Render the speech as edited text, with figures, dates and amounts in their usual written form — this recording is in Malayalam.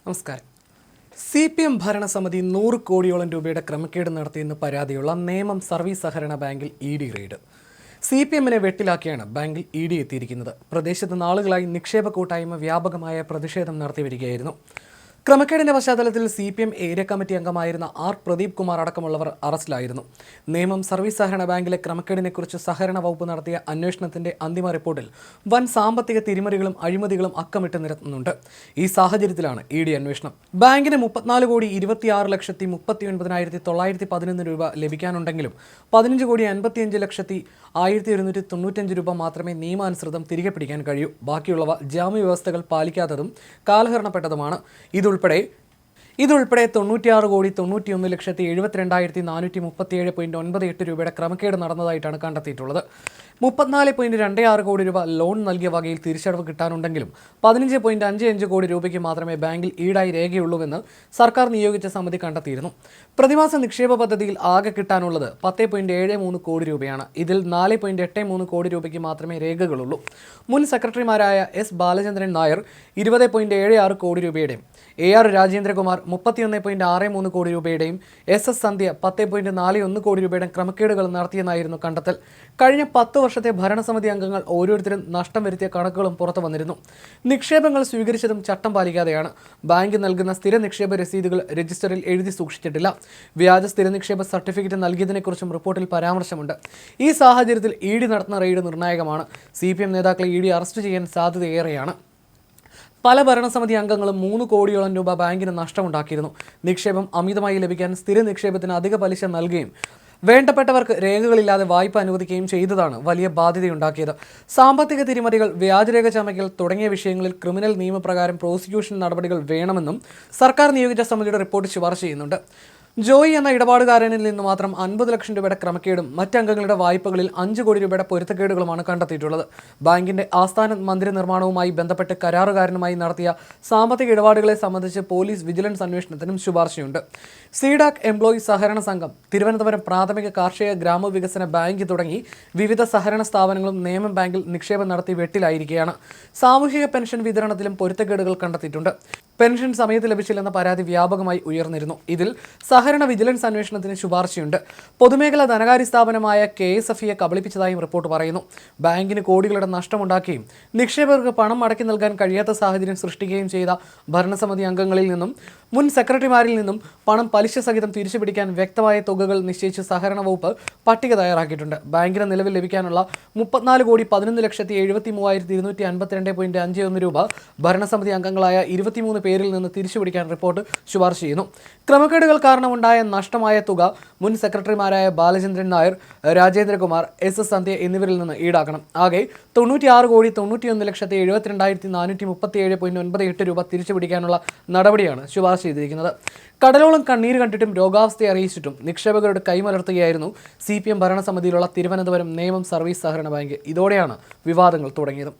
നമസ്കാരം. CPM ഭരണസമിതി 100 കോടിയോളം രൂപയുടെ ക്രമക്കേട് നടത്തിയെന്ന് പരാതിയുള്ള നേമം സർവീസ് സഹകരണ ബാങ്കിൽ ED റെയ്ഡ്. CPMനെ വെട്ടിലാക്കിയാണ് ബാങ്കിൽ ED എത്തിയിരിക്കുന്നത്. പ്രദേശത്ത് നാളുകളായി നിക്ഷേപ കൂട്ടായ്മ വ്യാപകമായ പ്രതിഷേധം നടത്തിവരികയായിരുന്നു. ക്രമക്കേടിന്റെ പശ്ചാത്തലത്തിൽ CPM ഏരിയ കമ്മിറ്റി അംഗമായിരുന്ന പ്രദീപ് കുമാർ അടക്കമുള്ളവർ അറസ്റ്റിലായിരുന്നു. നേമം സർവീസ് സഹകരണ ബാങ്കിലെ ക്രമക്കേടിനെക്കുറിച്ച് സഹകരണ വകുപ്പ് നടത്തിയ അന്വേഷണത്തിന്റെ അന്തിമ റിപ്പോർട്ടിൽ വൻ സാമ്പത്തിക തിരിമറികളും അഴിമതികളും അക്കമിട്ട് നിരത്തുന്നുണ്ട്. ഈ സാഹചര്യത്തിലാണ് ED അന്വേഷണം. ബാങ്കിന് 34,26,39,911 രൂപ ലഭിക്കാനുണ്ടെങ്കിലും 15,55,1,195 രൂപ മാത്രമേ നിയമാനുസൃതം തിരികെ പിടിക്കാൻ കഴിയൂ. ബാക്കിയുള്ളവ ജാമ്യവ്യവസ്ഥകൾ പാലിക്കാത്തതും കാലഹരണപ്പെട്ടതുമാണ്. ഇതുൾപ്പെടെ 96,91,72,437.98 രൂപയുടെ ക്രമക്കേട് നടന്നതായിട്ടാണ് കണ്ടെത്തിയിട്ടുള്ളത്. 34.26 കോടി രൂപ ലോൺ നൽകിയ വകയിൽ തിരിച്ചടവ് കിട്ടാനുണ്ടെങ്കിലും 15.55 കോടി രൂപയ്ക്ക് മാത്രമേ ബാങ്കിൽ ഈടായി രേഖയുള്ളൂവെന്ന് സർക്കാർ നിയോഗിച്ച സമിതി കണ്ടെത്തിയിരുന്നു. പ്രതിമാസ നിക്ഷേപ പദ്ധതിയിൽ ആകെ കിട്ടാനുള്ളത് 10.73 കോടി രൂപയാണ്. ഇതിൽ 4.83 കോടി രൂപയ്ക്ക് മാത്രമേ രേഖകളുള്ളൂ. മുൻ സെക്രട്ടറിമാരായ S. ബാലചന്ദ്രൻ നായർ 20.76 കോടി രൂപയുടെയും AR രാജേന്ദ്രകുമാർ 31.63 കോടി രൂപയുടെയും SS സന്ധ്യ 10.41 കോടി രൂപയുടെ ക്രമക്കേടുകൾ നടത്തിയെന്നായിരുന്നു കണ്ടെത്തൽ. കഴിഞ്ഞ 10 വർഷത്തെ ഭരണസമിതി അംഗങ്ങൾ ഓരോരുത്തരും നഷ്ടം വരുത്തിയ കണക്കുകളും പുറത്തു വന്നിരുന്നു. നിക്ഷേപങ്ങൾ സ്വീകരിച്ചതും ചട്ടം പാലിക്കാതെയാണ്. ബാങ്ക് നൽകുന്ന സ്ഥിര നിക്ഷേപ രസീതുകൾ രജിസ്റ്ററിൽ എഴുതി സൂക്ഷിച്ചിട്ടില്ല. വ്യാജ സ്ഥിര നിക്ഷേപ സർട്ടിഫിക്കറ്റ് നൽകിയതിനെക്കുറിച്ചും റിപ്പോർട്ടിൽ പരാമർശമുണ്ട്. ഈ സാഹചര്യത്തിൽ ED നടത്തുന്ന റെയ്ഡ് നിർണായകമാണ്. CPM നേതാക്കളെ ED അറസ്റ്റ് ചെയ്യാൻ സാധ്യതയേറെയാണ്. പല ഭരണസമിതി അംഗങ്ങളും 3 കോടിയോളം രൂപ ബാങ്കിന് നഷ്ടമുണ്ടാക്കിയിരുന്നു. നിക്ഷേപം അമിതമായി ലഭിക്കാൻ സ്ഥിര നിക്ഷേപത്തിന് അധിക പലിശ നൽകുകയും വേണ്ടപ്പെട്ടവർക്ക് രേഖകളില്ലാതെ വായ്പ അനുവദിക്കുകയും ചെയ്തതാണ് വലിയ ബാധ്യതയുണ്ടാക്കിയത്. സാമ്പത്തിക തിരിമറികൾ, വ്യാജരേഖ ചമയ്ക്കൽ തുടങ്ങിയ വിഷയങ്ങളിൽ ക്രിമിനൽ നിയമപ്രകാരം പ്രോസിക്യൂഷൻ നടപടികൾ വേണമെന്നും സർക്കാർ നിയോഗിച്ച സമിതിയുടെ റിപ്പോർട്ട് ശുപാർശ ചെയ്യുന്നുണ്ട്. ജോയി എന്ന ഇടപാടുകാരനിൽ നിന്ന് മാത്രം 50 ലക്ഷം രൂപയുടെ ക്രമക്കേടും മറ്റംഗങ്ങളുടെ വായ്പകളിൽ 5 കോടി രൂപയുടെ പൊരുത്തക്കേടുകളുമാണ് കണ്ടെത്തിയിട്ടുള്ളത്. ബാങ്കിന്റെ ആസ്ഥാന മന്ദിര നിർമ്മാണവുമായി ബന്ധപ്പെട്ട് കരാറുകാരനുമായി നടത്തിയ സാമ്പത്തിക ഇടപാടുകളെ സംബന്ധിച്ച് പോലീസ് വിജിലൻസ് അന്വേഷണത്തിനും ശുപാർശയുണ്ട്. CDAC എംപ്ലോയീസ് സഹകരണ സംഘം, തിരുവനന്തപുരം പ്രാഥമിക കാർഷിക ഗ്രാമവികസന ബാങ്ക് തുടങ്ങി വിവിധ സഹകരണ സ്ഥാപനങ്ങളും നേമം ബാങ്കിൽ നിക്ഷേപം നടത്തി വെട്ടിലായിരിക്കുകയാണ്. സാമൂഹിക പെൻഷൻ വിതരണത്തിലും പൊരുത്തക്കേടുകൾ കണ്ടെത്തിയിട്ടുണ്ട്. പെൻഷൻ സമയത്ത് ലഭിച്ചില്ലെന്ന പരാതി വ്യാപകമായി ഉയർന്നിരുന്നു. ഇതിൽ സഹകരണ വിജിലൻസ് അന്വേഷണത്തിന് ശുപാർശയുണ്ട്. പൊതുമേഖലാ ധനകാര്യ സ്ഥാപനമായ KSFE കബളിപ്പിച്ചതായും റിപ്പോർട്ട് പറയുന്നു. ബാങ്കിന് കോടികളുടെ നഷ്ടമുണ്ടാക്കുകയും നിക്ഷേപകർക്ക് പണം മടക്കി നൽകാൻ കഴിയാത്ത സാഹചര്യം സൃഷ്ടിക്കുകയും ചെയ്ത ഭരണസമിതി അംഗങ്ങളിൽ നിന്നും മുൻ സെക്രട്ടറിമാരിൽ നിന്നും പണം പലിശ സഹിതം തിരിച്ചുപിടിക്കാൻ വ്യക്തമായ തുകകൾ നിശ്ചയിച്ച് സഹകരണ വകുപ്പ് പട്ടിക തയ്യാറാക്കിയിട്ടുണ്ട്. ബാങ്കിന് നിലവിൽ ലഭിക്കാനുള്ള 34,11,73,252.51 രൂപ ഭരണസമിതി അംഗങ്ങളായ 23 പേരിൽ നിന്ന് തിരിച്ചുപിടിക്കാൻ റിപ്പോർട്ട് ശുപാർശ ചെയ്യുന്നു. ക്രമക്കേടുകൾ കാരണമുണ്ടായ നഷ്ടമായ തുക മുൻ സെക്രട്ടറിമാരായ ബാലചന്ദ്രൻ നായർ, രാജേന്ദ്രകുമാർ, SS സന്ധ്യ എന്നിവരിൽ നിന്ന് ഈടാക്കണം. ആകെ 96,91,72,437.98 രൂപ തിരിച്ചുപിടിക്കാനുള്ള നടപടിയാണ് ശുപാർശ ചെയ്തിരിക്കുന്നത്. കടലോളം കണ്ണീര് കണ്ടിട്ടും രോഗാവസ്ഥയെ അറിയിച്ചിട്ടും നിക്ഷേപകരുടെ കൈമലർത്തുകയായിരുന്നു CPM ഭരണസമിതിയിലുള്ള തിരുവനന്തപുരം നേമം സർവീസ് സഹകരണ ബാങ്ക്. ഇതോടെയാണ് വിവാദങ്ങൾ തുടങ്ങിയത്.